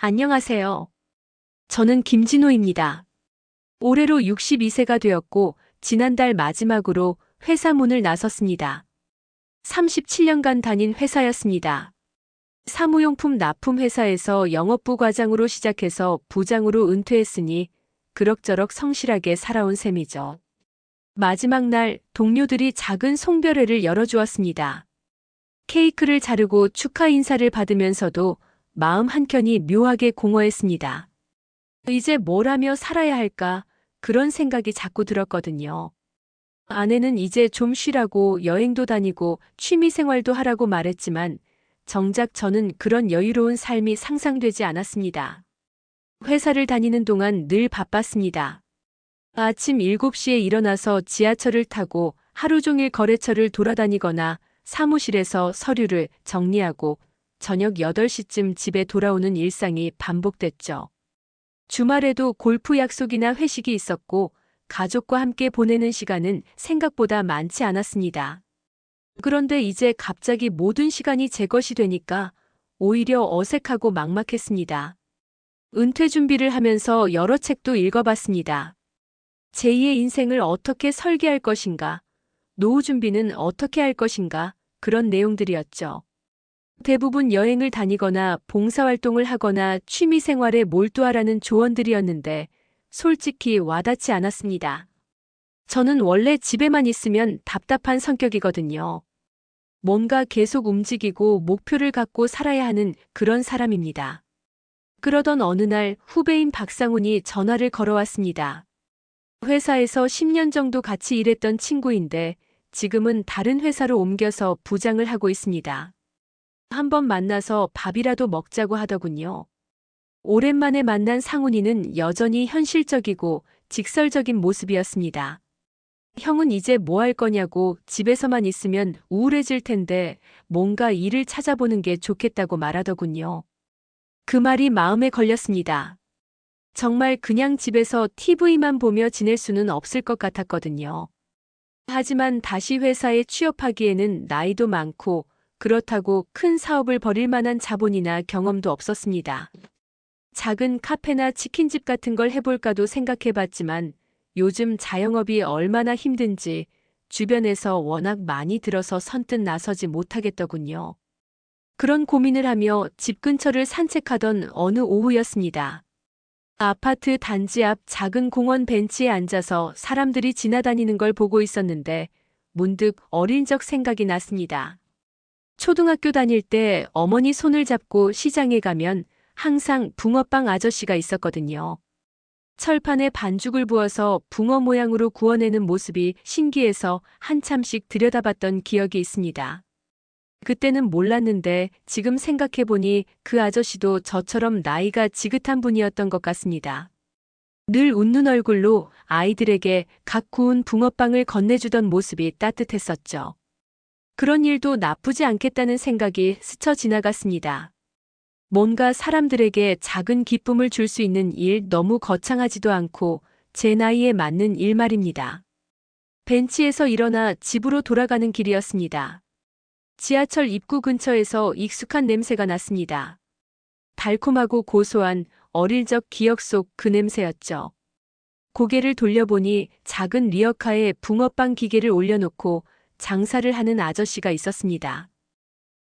안녕하세요. 저는 김진호입니다. 올해로 62세가 되었고 지난달 마지막으로 회사 문을 나섰습니다. 37년간 다닌 회사였습니다. 사무용품 납품 회사에서 영업부 과장으로 시작해서 부장으로 은퇴했으니 그럭저럭 성실하게 살아온 셈이죠. 마지막 날 동료들이 작은 송별회를 열어주었습니다. 케이크를 자르고 축하 인사를 받으면서도 마음 한켠이 묘하게 공허했습니다. 이제 뭘 하며 살아야 할까? 그런 생각이 자꾸 들었거든요. 아내는 이제 좀 쉬라고 여행도 다니고 취미 생활도 하라고 말했지만 정작 저는 그런 여유로운 삶이 상상되지 않았습니다. 회사를 다니는 동안 늘 바빴습니다. 아침 7시에 일어나서 지하철을 타고 하루 종일 거래처를 돌아다니거나 사무실에서 서류를 정리하고 저녁 8시쯤 집에 돌아오는 일상이 반복됐죠. 주말에도 골프 약속이나 회식이 있었고 가족과 함께 보내는 시간은 생각보다 많지 않았습니다. 그런데 이제 갑자기 모든 시간이 제 것이 되니까 오히려 어색하고 막막했습니다. 은퇴 준비를 하면서 여러 책도 읽어봤습니다. 제2의 인생을 어떻게 설계할 것인가, 노후 준비는 어떻게 할 것인가, 그런 내용들이었죠. 대부분 여행을 다니거나 봉사활동을 하거나 취미 생활에 몰두하라는 조언들이었는데 솔직히 와닿지 않았습니다. 저는 원래 집에만 있으면 답답한 성격이거든요. 뭔가 계속 움직이고 목표를 갖고 살아야 하는 그런 사람입니다. 그러던 어느 날 후배인 박상훈이 전화를 걸어왔습니다. 회사에서 10년 정도 같이 일했던 친구인데 지금은 다른 회사로 옮겨서 부장을 하고 있습니다. 한번 만나서 밥이라도 먹자고 하더군요. 오랜만에 만난 상훈이는 여전히 현실적이고 직설적인 모습이었습니다. 형은 이제 뭐 할 거냐고 집에서만 있으면 우울해질 텐데 뭔가 일을 찾아보는 게 좋겠다고 말하더군요. 그 말이 마음에 걸렸습니다. 정말 그냥 집에서 TV만 보며 지낼 수는 없을 것 같았거든요. 하지만 다시 회사에 취업하기에는 나이도 많고 그렇다고 큰 사업을 벌일 만한 자본이나 경험도 없었습니다. 작은 카페나 치킨집 같은 걸 해볼까도 생각해봤지만 요즘 자영업이 얼마나 힘든지 주변에서 워낙 많이 들어서 선뜻 나서지 못하겠더군요. 그런 고민을 하며 집 근처를 산책하던 어느 오후였습니다. 아파트 단지 앞 작은 공원 벤치에 앉아서 사람들이 지나다니는 걸 보고 있었는데 문득 어린 적 생각이 났습니다. 초등학교 다닐 때 어머니 손을 잡고 시장에 가면 항상 붕어빵 아저씨가 있었거든요. 철판에 반죽을 부어서 붕어 모양으로 구워내는 모습이 신기해서 한참씩 들여다봤던 기억이 있습니다. 그때는 몰랐는데 지금 생각해보니 그 아저씨도 저처럼 나이가 지긋한 분이었던 것 같습니다. 늘 웃는 얼굴로 아이들에게 각 구운 붕어빵을 건네주던 모습이 따뜻했었죠. 그런 일도 나쁘지 않겠다는 생각이 스쳐 지나갔습니다. 뭔가 사람들에게 작은 기쁨을 줄 수 있는 일 너무 거창하지도 않고 제 나이에 맞는 일 말입니다. 벤치에서 일어나 집으로 돌아가는 길이었습니다. 지하철 입구 근처에서 익숙한 냄새가 났습니다. 달콤하고 고소한 어릴 적 기억 속 그 냄새였죠. 고개를 돌려보니 작은 리어카에 붕어빵 기계를 올려놓고 장사를 하는 아저씨가 있었습니다.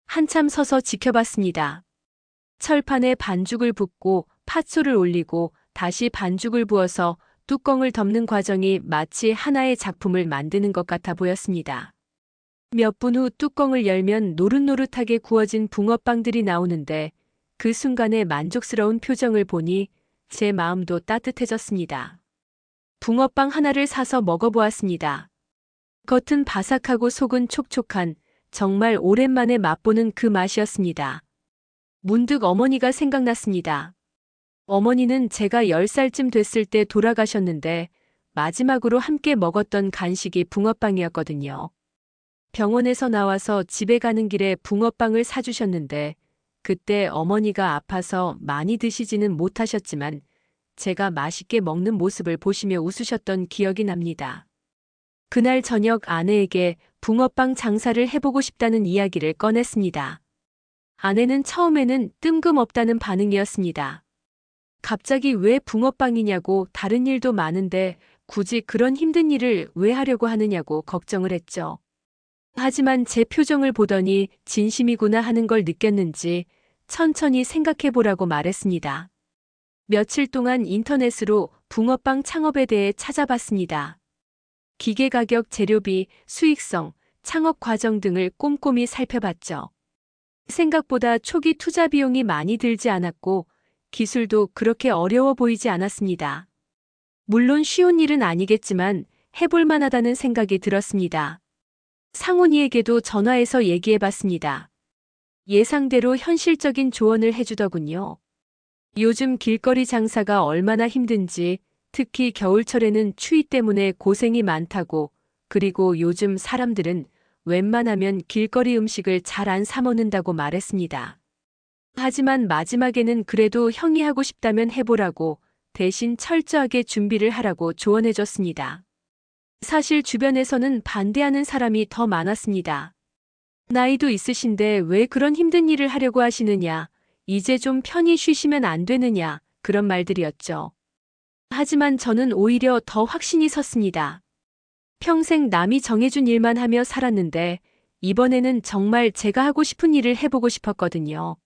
한참 서서 지켜봤습니다. 철판에 반죽을 붓고 팥소를 올리고 다시 반죽을 부어서 뚜껑을 덮는 과정이 마치 하나의 작품을 만드는 것 같아 보였습니다. 몇 분 후 뚜껑을 열면 노릇노릇하게 구워진 붕어빵들이 나오는데 그 순간의 만족스러운 표정을 보니 제 마음도 따뜻해졌습니다. 붕어빵 하나를 사서 먹어보았습니다. 겉은 바삭하고 속은 촉촉한 정말 오랜만에 맛보는 그 맛이었습니다. 문득 어머니가 생각났습니다. 어머니는 제가 10살쯤 됐을 때 돌아가셨는데 마지막으로 함께 먹었던 간식이 붕어빵이었거든요. 병원에서 나와서 집에 가는 길에 붕어빵을 사주셨는데 그때 어머니가 아파서 많이 드시지는 못하셨지만 제가 맛있게 먹는 모습을 보시며 웃으셨던 기억이 납니다. 그날 저녁 아내에게 붕어빵 장사를 해보고 싶다는 이야기를 꺼냈습니다. 아내는 처음에는 뜬금없다는 반응이었습니다. 갑자기 왜 붕어빵이냐고 다른 일도 많은데 굳이 그런 힘든 일을 왜 하려고 하느냐고 걱정을 했죠. 하지만 제 표정을 보더니 진심이구나 하는 걸 느꼈는지 천천히 생각해 보라고 말했습니다. 며칠 동안 인터넷으로 붕어빵 창업에 대해 찾아봤습니다. 기계 가격, 재료비, 수익성, 창업 과정 등을 꼼꼼히 살펴봤죠. 생각보다 초기 투자 비용이 많이 들지 않았고 기술도 그렇게 어려워 보이지 않았습니다. 물론 쉬운 일은 아니겠지만 해볼 만하다는 생각이 들었습니다. 상훈이에게도 전화해서 얘기해봤습니다. 예상대로 현실적인 조언을 해주더군요. 요즘 길거리 장사가 얼마나 힘든지, 특히 겨울철에는 추위 때문에 고생이 많다고, 그리고 요즘 사람들은 웬만하면 길거리 음식을 잘 안 사 먹는다고 말했습니다. 하지만 마지막에는 그래도 형이 하고 싶다면 해보라고 대신 철저하게 준비를 하라고 조언해줬습니다. 사실 주변에서는 반대하는 사람이 더 많았습니다. 나이도 있으신데 왜 그런 힘든 일을 하려고 하시느냐, 이제 좀 편히 쉬시면 안 되느냐, 그런 말들이었죠. 하지만 저는 오히려 더 확신이 섰습니다. 평생 남이 정해준 일만 하며 살았는데 이번에는 정말 제가 하고 싶은 일을 해보고 싶었거든요.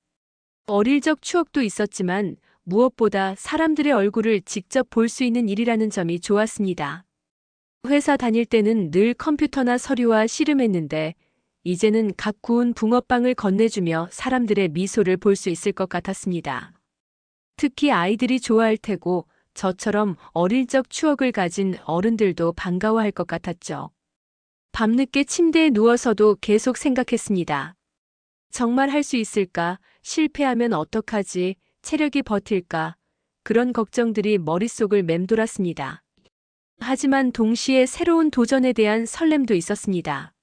어릴 적 추억도 있었지만 무엇보다 사람들의 얼굴을 직접 볼 수 있는 일이라는 점이 좋았습니다. 회사 다닐 때는 늘 컴퓨터나 서류와 씨름했는데 이제는 각 구운 붕어빵을 건네주며 사람들의 미소를 볼 수 있을 것 같았습니다. 특히 아이들이 좋아할 테고 저처럼 어릴 적 추억을 가진 어른들도 반가워할 것 같았죠. 밤늦게 침대에 누워서도 계속 생각했습니다. 정말 할 수 있을까? 실패하면 어떡하지? 체력이 버틸까? 그런 걱정들이 머릿속을 맴돌았습니다. 하지만 동시에 새로운 도전에 대한 설렘도 있었습니다.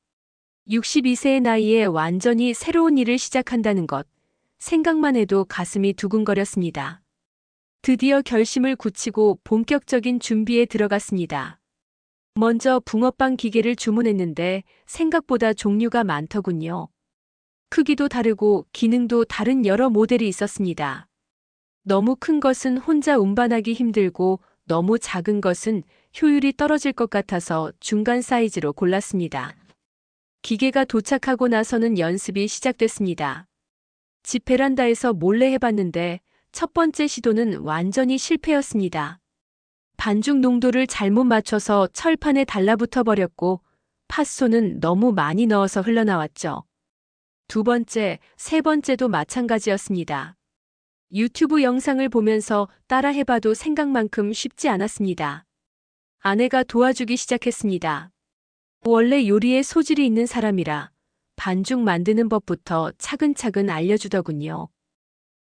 62세의 나이에 완전히 새로운 일을 시작한다는 것, 생각만 해도 가슴이 두근거렸습니다. 드디어 결심을 굳히고 본격적인 준비에 들어갔습니다. 먼저 붕어빵 기계를 주문했는데 생각보다 종류가 많더군요. 크기도 다르고 기능도 다른 여러 모델이 있었습니다. 너무 큰 것은 혼자 운반하기 힘들고 너무 작은 것은 효율이 떨어질 것 같아서 중간 사이즈로 골랐습니다. 기계가 도착하고 나서는 연습이 시작됐습니다. 집 베란다에서 몰래 해봤는데 첫 번째 시도는 완전히 실패였습니다. 반죽 농도를 잘못 맞춰서 철판에 달라붙어 버렸고 팥소는 너무 많이 넣어서 흘러나왔죠. 두 번째, 세 번째도 마찬가지였습니다. 유튜브 영상을 보면서 따라 해봐도 생각만큼 쉽지 않았습니다. 아내가 도와주기 시작했습니다. 원래 요리에 소질이 있는 사람이라 반죽 만드는 법부터 차근차근 알려주더군요.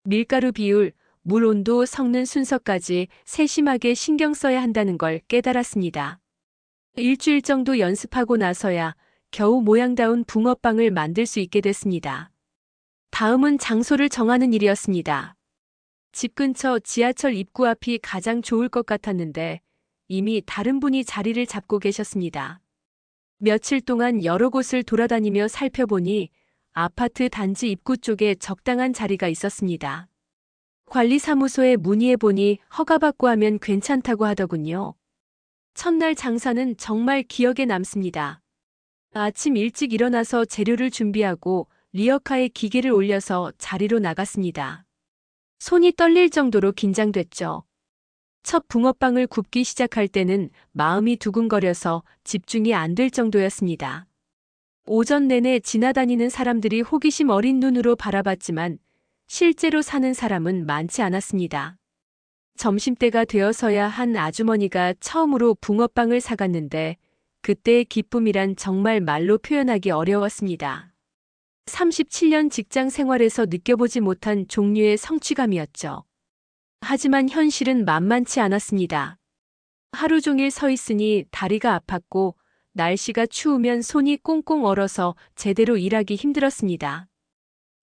밀가루 비율, 물 온도, 섞는 순서까지 세심하게 신경 써야 한다는 걸 깨달았습니다. 일주일 정도 연습하고 나서야 겨우 모양다운 붕어빵을 만들 수 있게 됐습니다. 다음은 장소를 정하는 일이었습니다. 집 근처 지하철 입구 앞이 가장 좋을 것 같았는데 이미 다른 분이 자리를 잡고 계셨습니다. 며칠 동안 여러 곳을 돌아다니며 살펴보니 아파트 단지 입구 쪽에 적당한 자리가 있었습니다. 관리사무소에 문의해보니 허가받고 하면 괜찮다고 하더군요. 첫날 장사는 정말 기억에 남습니다. 아침 일찍 일어나서 재료를 준비하고 리어카에 기계를 올려서 자리로 나갔습니다. 손이 떨릴 정도로 긴장됐죠. 첫 붕어빵을 굽기 시작할 때는 마음이 두근거려서 집중이 안 될 정도였습니다. 오전 내내 지나다니는 사람들이 호기심 어린 눈으로 바라봤지만 실제로 사는 사람은 많지 않았습니다. 점심때가 되어서야 한 아주머니가 처음으로 붕어빵을 사갔는데 그때의 기쁨이란 정말 말로 표현하기 어려웠습니다. 37년 직장 생활에서 느껴보지 못한 종류의 성취감이었죠. 하지만 현실은 만만치 않았습니다. 하루 종일 서 있으니 다리가 아팠고 날씨가 추우면 손이 꽁꽁 얼어서 제대로 일하기 힘들었습니다.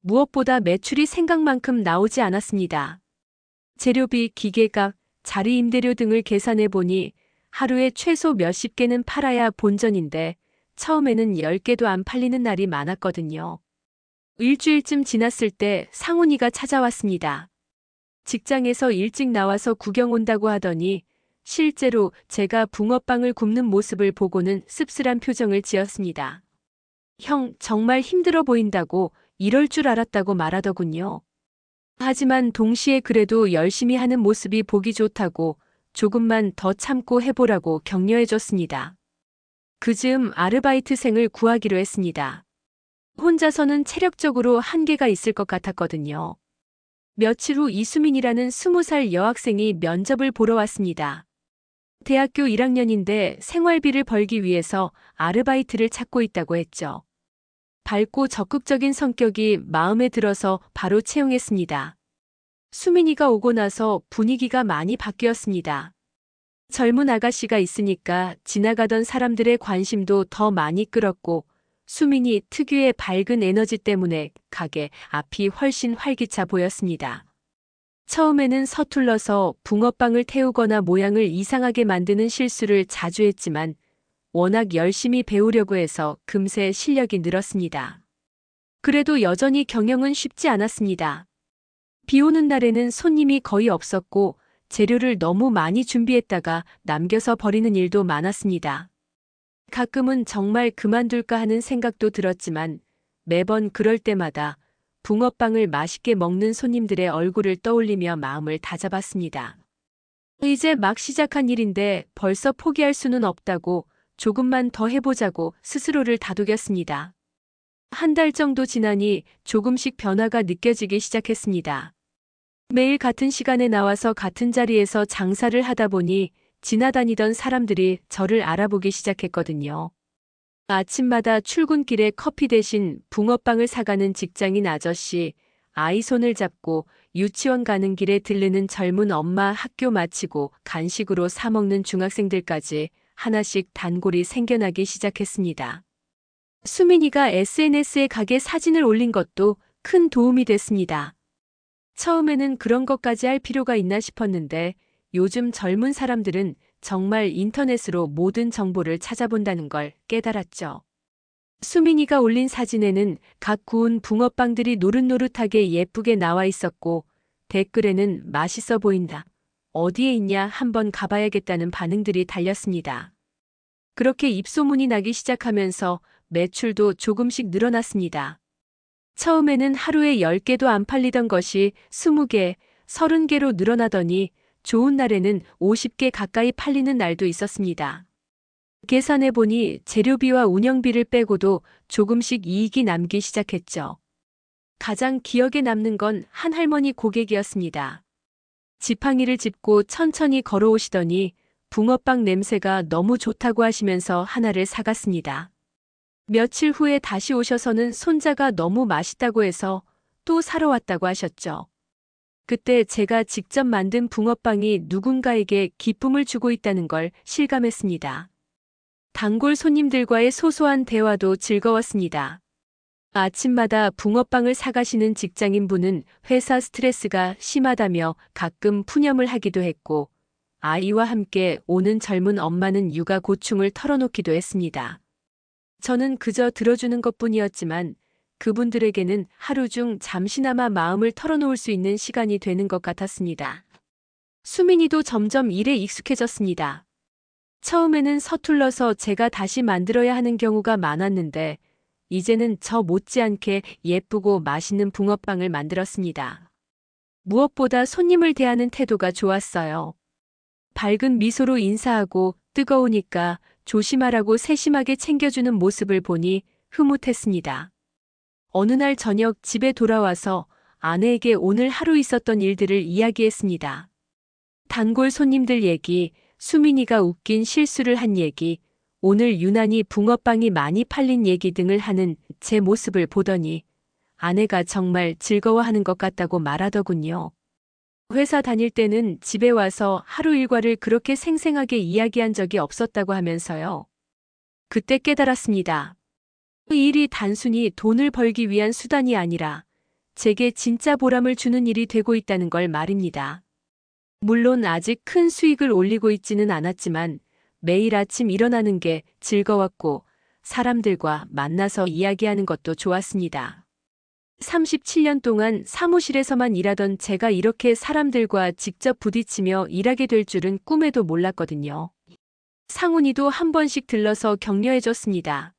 무엇보다 매출이 생각만큼 나오지 않았습니다. 재료비, 기계값, 자리 임대료 등을 계산해 보니 하루에 최소 몇십 개는 팔아야 본전인데 처음에는 10개도 안 팔리는 날이 많았거든요. 일주일쯤 지났을 때 상훈이가 찾아왔습니다. 직장에서 일찍 나와서 구경 온다고 하더니 실제로 제가 붕어빵을 굽는 모습을 보고는 씁쓸한 표정을 지었습니다. 형, 정말 힘들어 보인다고 이럴 줄 알았다고 말하더군요. 하지만 동시에 그래도 열심히 하는 모습이 보기 좋다고 조금만 더 참고 해보라고 격려해줬습니다. 그즈음 아르바이트생을 구하기로 했습니다. 혼자서는 체력적으로 한계가 있을 것 같았거든요. 며칠 후 이수민이라는 20살 여학생이 면접을 보러 왔습니다. 대학교 1학년인데 생활비를 벌기 위해서 아르바이트를 찾고 있다고 했죠. 밝고 적극적인 성격이 마음에 들어서 바로 채용했습니다. 수민이가 오고 나서 분위기가 많이 바뀌었습니다. 젊은 아가씨가 있으니까 지나가던 사람들의 관심도 더 많이 끌었고 수민이 특유의 밝은 에너지 때문에 가게 앞이 훨씬 활기차 보였습니다. 처음에는 서툴러서 붕어빵을 태우거나 모양을 이상하게 만드는 실수를 자주 했지만 워낙 열심히 배우려고 해서 금세 실력이 늘었습니다. 그래도 여전히 경영은 쉽지 않았습니다. 비 오는 날에는 손님이 거의 없었고 재료를 너무 많이 준비했다가 남겨서 버리는 일도 많았습니다. 가끔은 정말 그만둘까 하는 생각도 들었지만 매번 그럴 때마다 붕어빵을 맛있게 먹는 손님들의 얼굴을 떠올리며 마음을 다잡았습니다. 이제 막 시작한 일인데 벌써 포기할 수는 없다고 조금만 더 해보자고 스스로를 다독였습니다. 한 달 정도 지나니 조금씩 변화가 느껴지기 시작했습니다. 매일 같은 시간에 나와서 같은 자리에서 장사를 하다 보니 지나다니던 사람들이 저를 알아보기 시작했거든요. 아침마다 출근길에 커피 대신 붕어빵을 사가는 직장인 아저씨, 아이 손을 잡고 유치원 가는 길에 들르는 젊은 엄마, 학교 마치고 간식으로 사 먹는 중학생들까지 하나씩 단골이 생겨나기 시작했습니다. 수민이가 SNS에 가게 사진을 올린 것도 큰 도움이 됐습니다. 처음에는 그런 것까지 할 필요가 있나 싶었는데 요즘 젊은 사람들은 정말 인터넷으로 모든 정보를 찾아본다는 걸 깨달았죠. 수민이가 올린 사진에는 각 구운 붕어빵들이 노릇노릇하게 예쁘게 나와 있었고 댓글에는 맛있어 보인다. 어디에 있냐 한번 가봐야겠다는 반응들이 달렸습니다. 그렇게 입소문이 나기 시작하면서 매출도 조금씩 늘어났습니다. 처음에는 하루에 10개도 안 팔리던 것이 20개, 30개로 늘어나더니 좋은 날에는 50개 가까이 팔리는 날도 있었습니다. 계산해보니 재료비와 운영비를 빼고도 조금씩 이익이 남기 시작했죠. 가장 기억에 남는 건 한 할머니 고객이었습니다. 지팡이를 짚고 천천히 걸어오시더니 붕어빵 냄새가 너무 좋다고 하시면서 하나를 사갔습니다. 며칠 후에 다시 오셔서는 손자가 너무 맛있다고 해서 또 사러 왔다고 하셨죠. 그때 제가 직접 만든 붕어빵이 누군가에게 기쁨을 주고 있다는 걸 실감했습니다. 단골 손님들과의 소소한 대화도 즐거웠습니다. 아침마다 붕어빵을 사가시는 직장인분은 회사 스트레스가 심하다며 가끔 푸념을 하기도 했고 아이와 함께 오는 젊은 엄마는 육아 고충을 털어놓기도 했습니다. 저는 그저 들어주는 것뿐이었지만 그분들에게는 하루 중 잠시나마 마음을 털어놓을 수 있는 시간이 되는 것 같았습니다. 수민이도 점점 일에 익숙해졌습니다. 처음에는 서툴러서 제가 다시 만들어야 하는 경우가 많았는데 이제는 저 못지않게 예쁘고 맛있는 붕어빵을 만들었습니다. 무엇보다 손님을 대하는 태도가 좋았어요. 밝은 미소로 인사하고 뜨거우니까 조심하라고 세심하게 챙겨주는 모습을 보니 흐뭇했습니다. 어느 날 저녁 집에 돌아와서 아내에게 오늘 하루 있었던 일들을 이야기했습니다. 단골 손님들 얘기, 수민이가 웃긴 실수를 한 얘기, 오늘 유난히 붕어빵이 많이 팔린 얘기 등을 하는 제 모습을 보더니 아내가 정말 즐거워하는 것 같다고 말하더군요. 회사 다닐 때는 집에 와서 하루 일과를 그렇게 생생하게 이야기한 적이 없었다고 하면서요. 그때 깨달았습니다. 이 일이 단순히 돈을 벌기 위한 수단이 아니라 제게 진짜 보람을 주는 일이 되고 있다는 걸 말입니다. 물론 아직 큰 수익을 올리고 있지는 않았지만 매일 아침 일어나는 게 즐거웠고 사람들과 만나서 이야기하는 것도 좋았습니다. 37년 동안 사무실에서만 일하던 제가 이렇게 사람들과 직접 부딪히며 일하게 될 줄은 꿈에도 몰랐거든요. 상훈이도 한 번씩 들러서 격려해줬습니다.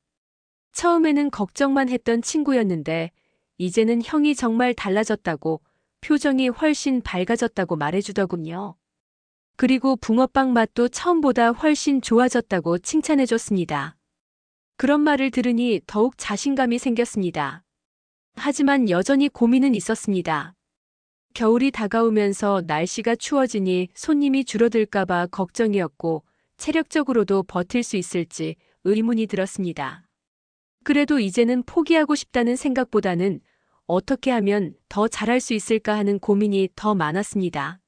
처음에는 걱정만 했던 친구였는데 이제는 형이 정말 달라졌다고, 표정이 훨씬 밝아졌다고 말해주더군요. 그리고 붕어빵 맛도 처음보다 훨씬 좋아졌다고 칭찬해줬습니다. 그런 말을 들으니 더욱 자신감이 생겼습니다. 하지만 여전히 고민은 있었습니다. 겨울이 다가오면서 날씨가 추워지니 손님이 줄어들까봐 걱정이었고, 체력적으로도 버틸 수 있을지 의문이 들었습니다. 그래도 이제는 포기하고 싶다는 생각보다는 어떻게 하면 더 잘할 수 있을까 하는 고민이 더 많았습니다.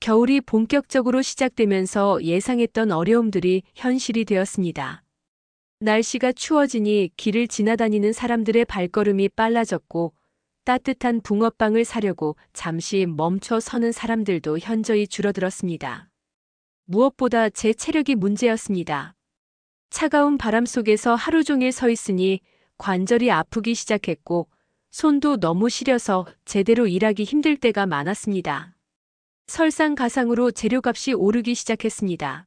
겨울이 본격적으로 시작되면서 예상했던 어려움들이 현실이 되었습니다. 날씨가 추워지니 길을 지나다니는 사람들의 발걸음이 빨라졌고, 따뜻한 붕어빵을 사려고 잠시 멈춰 서는 사람들도 현저히 줄어들었습니다. 무엇보다 제 체력이 문제였습니다. 차가운 바람 속에서 하루 종일 서 있으니 관절이 아프기 시작했고, 손도 너무 시려서 제대로 일하기 힘들 때가 많았습니다. 설상가상으로 재료값이 오르기 시작했습니다.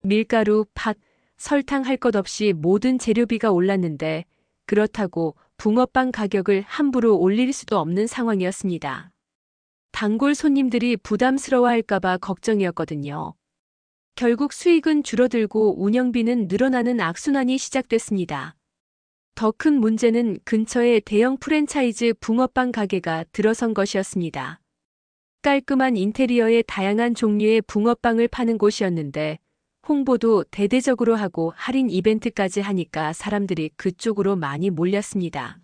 밀가루, 팥, 설탕 할 것 없이 모든 재료비가 올랐는데, 그렇다고 붕어빵 가격을 함부로 올릴 수도 없는 상황이었습니다. 단골 손님들이 부담스러워할까봐 걱정이었거든요. 결국 수익은 줄어들고 운영비는 늘어나는 악순환이 시작됐습니다. 더 큰 문제는 근처에 대형 프랜차이즈 붕어빵 가게가 들어선 것이었습니다. 깔끔한 인테리어에 다양한 종류의 붕어빵을 파는 곳이었는데, 홍보도 대대적으로 하고 할인 이벤트까지 하니까 사람들이 그쪽으로 많이 몰렸습니다.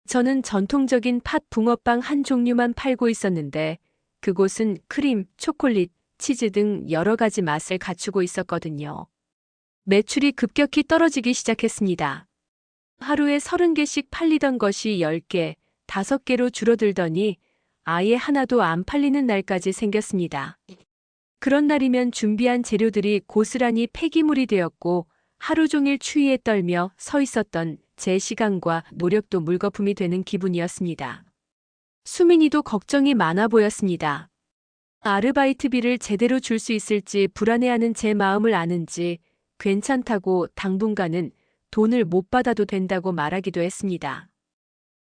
저는 전통적인 팥 붕어빵 한 종류만 팔고 있었는데, 그곳은 크림, 초콜릿, 치즈 등 여러 가지 맛을 갖추고 있었거든요. 매출이 급격히 떨어지기 시작했습니다. 하루에 30개씩 팔리던 것이 10개, 5개로 줄어들더니 아예 하나도 안 팔리는 날까지 생겼습니다. 그런 날이면 준비한 재료들이 고스란히 폐기물이 되었고, 하루 종일 추위에 떨며 서 있었던 제 시간과 노력도 물거품이 되는 기분이었습니다. 수민이도 걱정이 많아 보였습니다. 아르바이트비를 제대로 줄 수 있을지 불안해하는 제 마음을 아는지 괜찮다고 당분간은 돈을 못 받아도 된다고 말하기도 했습니다.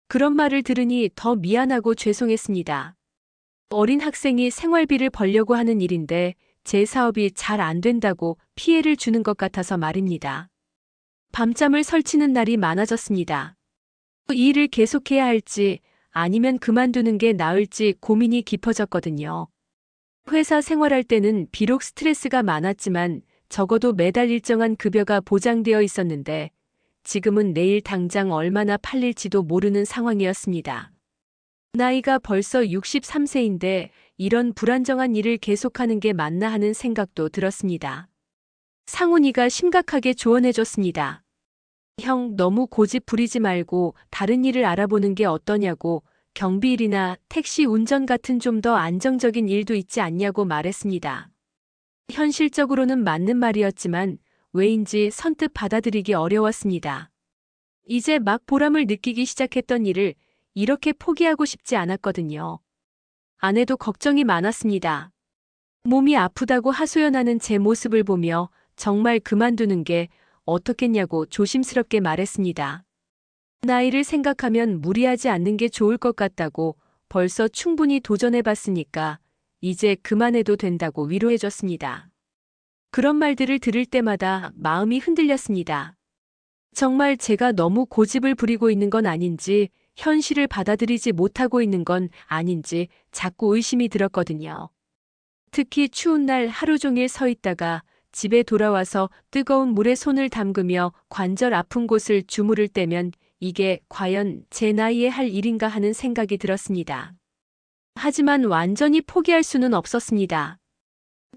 그런 말을 들으니 더 미안하고 죄송했습니다. 어린 학생이 생활비를 벌려고 하는 일인데 제 사업이 잘 안 된다고 피해를 주는 것 같아서 말입니다. 밤잠을 설치는 날이 많아졌습니다. 이 일을 계속해야 할지 아니면 그만두는 게 나을지 고민이 깊어졌거든요. 회사 생활할 때는 비록 스트레스가 많았지만 적어도 매달 일정한 급여가 보장되어 있었는데, 지금은 내일 당장 얼마나 팔릴지도 모르는 상황이었습니다. 나이가 벌써 63세인데 이런 불안정한 일을 계속하는 게 맞나 하는 생각도 들었습니다. 상훈이가 심각하게 조언해줬습니다. 형, 너무 고집 부리지 말고 다른 일을 알아보는 게 어떠냐고, 경비일이나 택시 운전 같은 좀 더 안정적인 일도 있지 않냐고 말했습니다. 현실적으로는 맞는 말이었지만 왜인지 선뜻 받아들이기 어려웠습니다. 이제 막 보람을 느끼기 시작했던 일을 이렇게 포기하고 싶지 않았거든요. 아내도 걱정이 많았습니다. 몸이 아프다고 하소연하는 제 모습을 보며 정말 그만두는 게 어떻겠냐고 조심스럽게 말했습니다. 나이를 생각하면 무리하지 않는 게 좋을 것 같다고, 벌써 충분히 도전해봤으니까 이제 그만해도 된다고 위로해줬습니다. 그런 말들을 들을 때마다 마음이 흔들렸습니다. 정말 제가 너무 고집을 부리고 있는 건 아닌지, 현실을 받아들이지 못하고 있는 건 아닌지 자꾸 의심이 들었거든요. 특히 추운 날 하루 종일 서 있다가 집에 돌아와서 뜨거운 물에 손을 담그며 관절 아픈 곳을 주무를 때면 이게 과연 제 나이에 할 일인가 하는 생각이 들었습니다. 하지만 완전히 포기할 수는 없었습니다.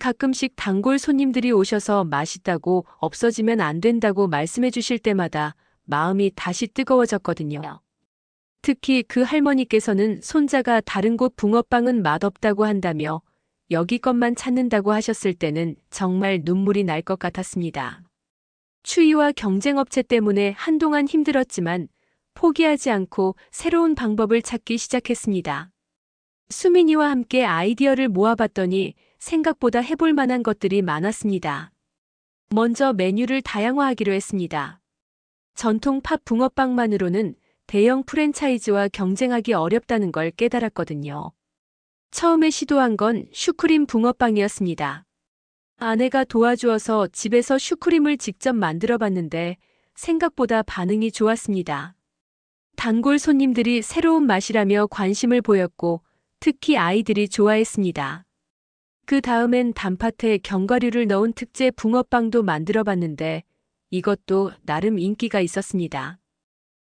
가끔씩 단골 손님들이 오셔서 맛있다고, 없어지면 안 된다고 말씀해 주실 때마다 마음이 다시 뜨거워졌거든요. 특히 그 할머니께서는 손자가 다른 곳 붕어빵은 맛없다고 한다며 여기 것만 찾는다고 하셨을 때는 정말 눈물이 날 것 같았습니다. 추위와 경쟁업체 때문에 한동안 힘들었지만 포기하지 않고 새로운 방법을 찾기 시작했습니다. 수민이와 함께 아이디어를 모아봤더니 생각보다 해볼 만한 것들이 많았습니다. 먼저 메뉴를 다양화하기로 했습니다. 전통 팥 붕어빵만으로는 대형 프랜차이즈와 경쟁하기 어렵다는 걸 깨달았거든요. 처음에 시도한 건 슈크림 붕어빵이었습니다. 아내가 도와주어서 집에서 슈크림을 직접 만들어 봤는데 생각보다 반응이 좋았습니다. 단골 손님들이 새로운 맛이라며 관심을 보였고 특히 아이들이 좋아했습니다. 그 다음엔 단팥에 견과류를 넣은 특제 붕어빵도 만들어 봤는데 이것도 나름 인기가 있었습니다.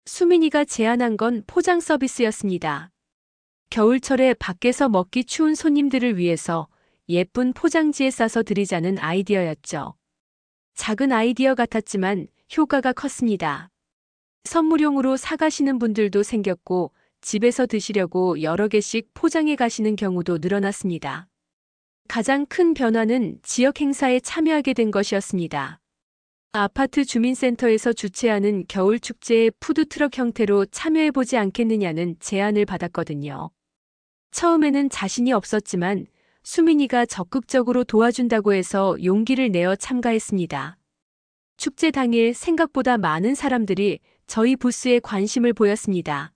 수민이가 제안한 건 포장 서비스였습니다. 겨울철에 밖에서 먹기 추운 손님들을 위해서 예쁜 포장지에 싸서 드리자는 아이디어였죠. 작은 아이디어 같았지만 효과가 컸습니다. 선물용으로 사가시는 분들도 생겼고 집에서 드시려고 여러 개씩 포장해 가시는 경우도 늘어났습니다. 가장 큰 변화는 지역 행사에 참여하게 된 것이었습니다. 아파트 주민센터에서 주최하는 겨울 축제에 푸드트럭 형태로 참여해보지 않겠느냐는 제안을 받았거든요. 처음에는 자신이 없었지만 수민이가 적극적으로 도와준다고 해서 용기를 내어 참가했습니다. 축제 당일 생각보다 많은 사람들이 저희 부스에 관심을 보였습니다.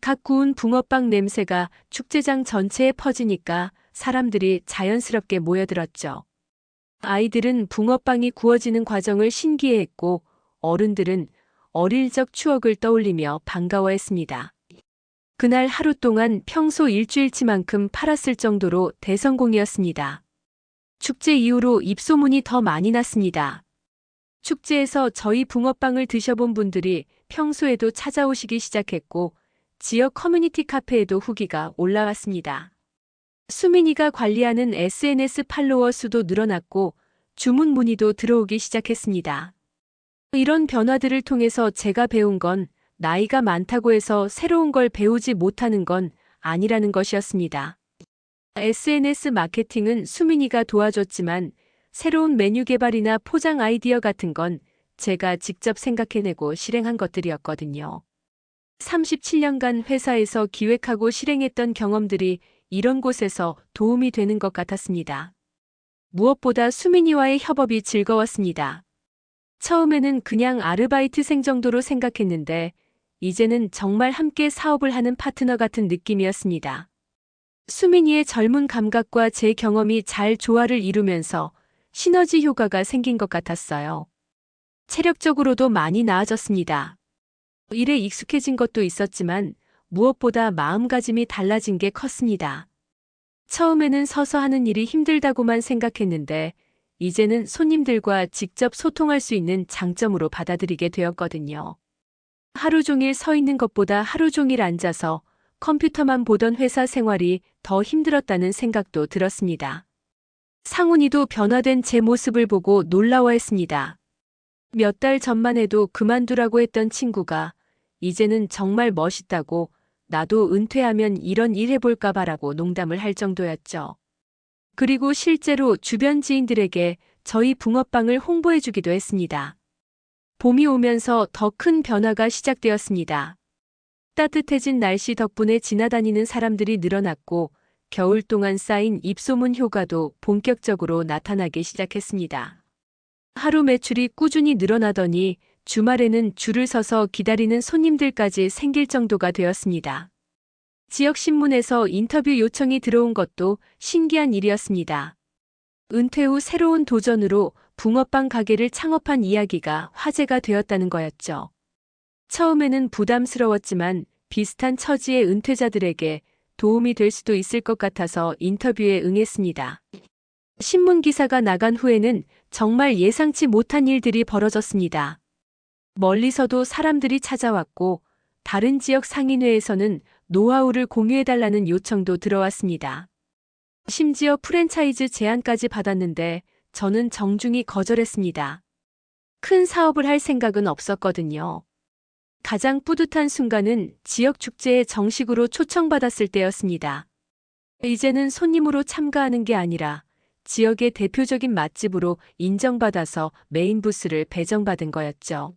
갓 구운 붕어빵 냄새가 축제장 전체에 퍼지니까 사람들이 자연스럽게 모여들었죠. 아이들은 붕어빵이 구워지는 과정을 신기해했고 어른들은 어릴 적 추억을 떠올리며 반가워했습니다. 그날 하루 동안 평소 일주일치만큼 팔았을 정도로 대성공이었습니다. 축제 이후로 입소문이 더 많이 났습니다. 축제에서 저희 붕어빵을 드셔본 분들이 평소에도 찾아오시기 시작했고 지역 커뮤니티 카페에도 후기가 올라왔습니다. 수민이가 관리하는 SNS 팔로워 수도 늘어났고 주문 문의도 들어오기 시작했습니다. 이런 변화들을 통해서 제가 배운 건 나이가 많다고 해서 새로운 걸 배우지 못하는 건 아니라는 것이었습니다. SNS 마케팅은 수민이가 도와줬지만 새로운 메뉴 개발이나 포장 아이디어 같은 건 제가 직접 생각해내고 실행한 것들이었거든요. 37년간 회사에서 기획하고 실행했던 경험들이 이런 곳에서 도움이 되는 것 같았습니다. 무엇보다 수민이와의 협업이 즐거웠습니다. 처음에는 그냥 아르바이트생 정도로 생각했는데 이제는 정말 함께 사업을 하는 파트너 같은 느낌이었습니다. 수민이의 젊은 감각과 제 경험이 잘 조화를 이루면서 시너지 효과가 생긴 것 같았어요. 체력적으로도 많이 나아졌습니다. 일에 익숙해진 것도 있었지만 무엇보다 마음가짐이 달라진 게 컸습니다. 처음에는 서서 하는 일이 힘들다고만 생각했는데 이제는 손님들과 직접 소통할 수 있는 장점으로 받아들이게 되었거든요. 하루 종일 서 있는 것보다 하루 종일 앉아서 컴퓨터만 보던 회사 생활이 더 힘들었다는 생각도 들었습니다. 상훈이도 변화된 제 모습을 보고 놀라워했습니다. 몇 달 전만 해도 그만두라고 했던 친구가 이제는 정말 멋있다고 나도 은퇴하면 이런 일 해볼까 봐라고 농담을 할 정도였죠. 그리고 실제로 주변 지인들에게 저희 붕어빵을 홍보해주기도 했습니다. 봄이 오면서 더 큰 변화가 시작되었습니다. 따뜻해진 날씨 덕분에 지나다니는 사람들이 늘어났고 겨울 동안 쌓인 입소문 효과도 본격적으로 나타나기 시작했습니다. 하루 매출이 꾸준히 늘어나더니 주말에는 줄을 서서 기다리는 손님들까지 생길 정도가 되었습니다. 지역신문에서 인터뷰 요청이 들어온 것도 신기한 일이었습니다. 은퇴 후 새로운 도전으로 붕어빵 가게를 창업한 이야기가 화제가 되었다는 거였죠. 처음에는 부담스러웠지만 비슷한 처지의 은퇴자들에게 도움이 될 수도 있을 것 같아서 인터뷰에 응했습니다. 신문 기사가 나간 후에는 정말 예상치 못한 일들이 벌어졌습니다. 멀리서도 사람들이 찾아왔고 다른 지역 상인회에서는 노하우를 공유해달라는 요청도 들어왔습니다. 심지어 프랜차이즈 제안까지 받았는데 저는 정중히 거절했습니다. 큰 사업을 할 생각은 없었거든요. 가장 뿌듯한 순간은 지역 축제에 정식으로 초청받았을 때였습니다. 이제는 손님으로 참가하는 게 아니라 지역의 대표적인 맛집으로 인정받아서 메인 부스를 배정받은 거였죠.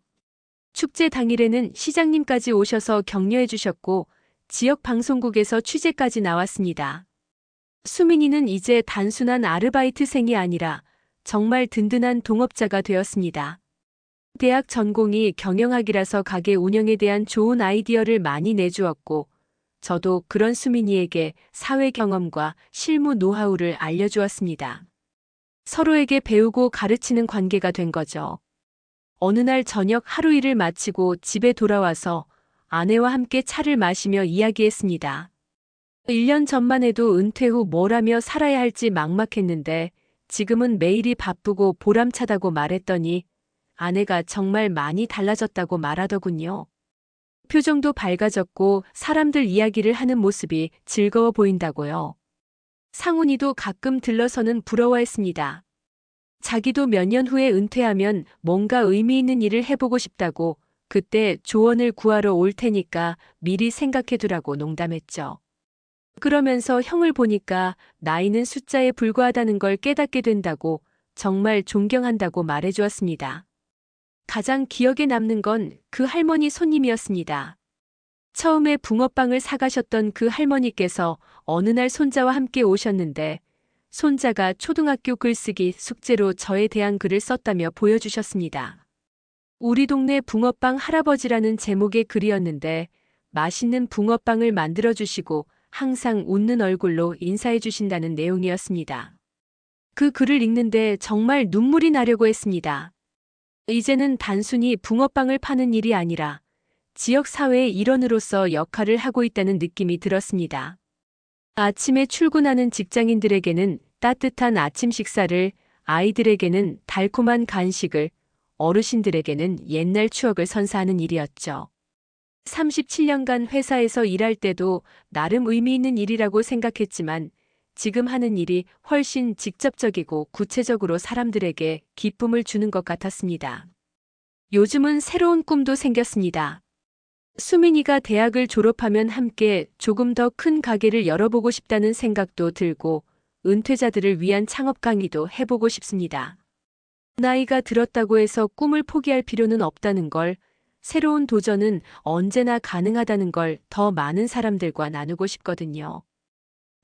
축제 당일에는 시장님까지 오셔서 격려해 주셨고 지역 방송국에서 취재까지 나왔습니다. 수민이는 이제 단순한 아르바이트생이 아니라 정말 든든한 동업자가 되었습니다. 대학 전공이 경영학이라서 가게 운영에 대한 좋은 아이디어를 많이 내주었고 저도 그런 수민이에게 사회 경험과 실무 노하우를 알려주었습니다. 서로에게 배우고 가르치는 관계가 된 거죠. 어느 날 저녁 하루 일을 마치고 집에 돌아와서 아내와 함께 차를 마시며 이야기했습니다. 1년 전만 해도 은퇴 후 뭘 하며 살아야 할지 막막했는데 지금은 매일이 바쁘고 보람차다고 말했더니 아내가 정말 많이 달라졌다고 말하더군요. 표정도 밝아졌고 사람들 이야기를 하는 모습이 즐거워 보인다고요. 상훈이도 가끔 들러서는 부러워했습니다. 자기도 몇 년 후에 은퇴하면 뭔가 의미 있는 일을 해보고 싶다고 그때 조언을 구하러 올 테니까 미리 생각해두라고 농담했죠. 그러면서 형을 보니까 나이는 숫자에 불과하다는 걸 깨닫게 된다고 정말 존경한다고 말해주었습니다. 가장 기억에 남는 건 그 할머니 손님이었습니다. 처음에 붕어빵을 사가셨던 그 할머니께서 어느 날 손자와 함께 오셨는데 손자가 초등학교 글쓰기 숙제로 저에 대한 글을 썼다며 보여주셨습니다. 우리 동네 붕어빵 할아버지라는 제목의 글이었는데 맛있는 붕어빵을 만들어주시고 항상 웃는 얼굴로 인사해 주신다는 내용이었습니다. 그 글을 읽는데 정말 눈물이 나려고 했습니다. 이제는 단순히 붕어빵을 파는 일이 아니라 지역사회의 일원으로서 역할을 하고 있다는 느낌이 들었습니다. 아침에 출근하는 직장인들에게는 따뜻한 아침 식사를, 아이들에게는 달콤한 간식을, 어르신들에게는 옛날 추억을 선사하는 일이었죠. 37년간 회사에서 일할 때도 나름 의미 있는 일이라고 생각했지만 지금 하는 일이 훨씬 직접적이고 구체적으로 사람들에게 기쁨을 주는 것 같았습니다. 요즘은 새로운 꿈도 생겼습니다. 수민이가 대학을 졸업하면 함께 조금 더 큰 가게를 열어보고 싶다는 생각도 들고 은퇴자들을 위한 창업 강의도 해보고 싶습니다. 나이가 들었다고 해서 꿈을 포기할 필요는 없다는 걸, 새로운 도전은 언제나 가능하다는 걸 더 많은 사람들과 나누고 싶거든요.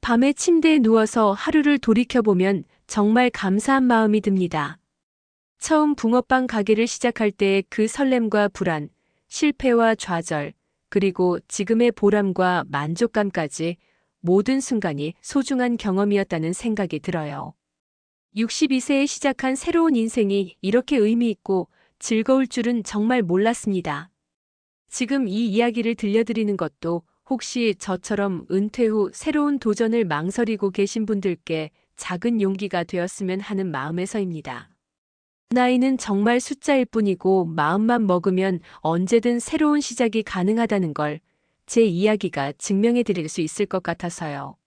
밤에 침대에 누워서 하루를 돌이켜보면 정말 감사한 마음이 듭니다. 처음 붕어빵 가게를 시작할 때의 그 설렘과 불안, 실패와 좌절, 그리고 지금의 보람과 만족감까지 모든 순간이 소중한 경험이었다는 생각이 들어요. 62세에 시작한 새로운 인생이 이렇게 의미 있고 즐거울 줄은 정말 몰랐습니다. 지금 이 이야기를 들려드리는 것도 혹시 저처럼 은퇴 후 새로운 도전을 망설이고 계신 분들께 작은 용기가 되었으면 하는 마음에서입니다. 나이는 정말 숫자일 뿐이고 마음만 먹으면 언제든 새로운 시작이 가능하다는 걸 제 이야기가 증명해 드릴 수 있을 것 같아서요.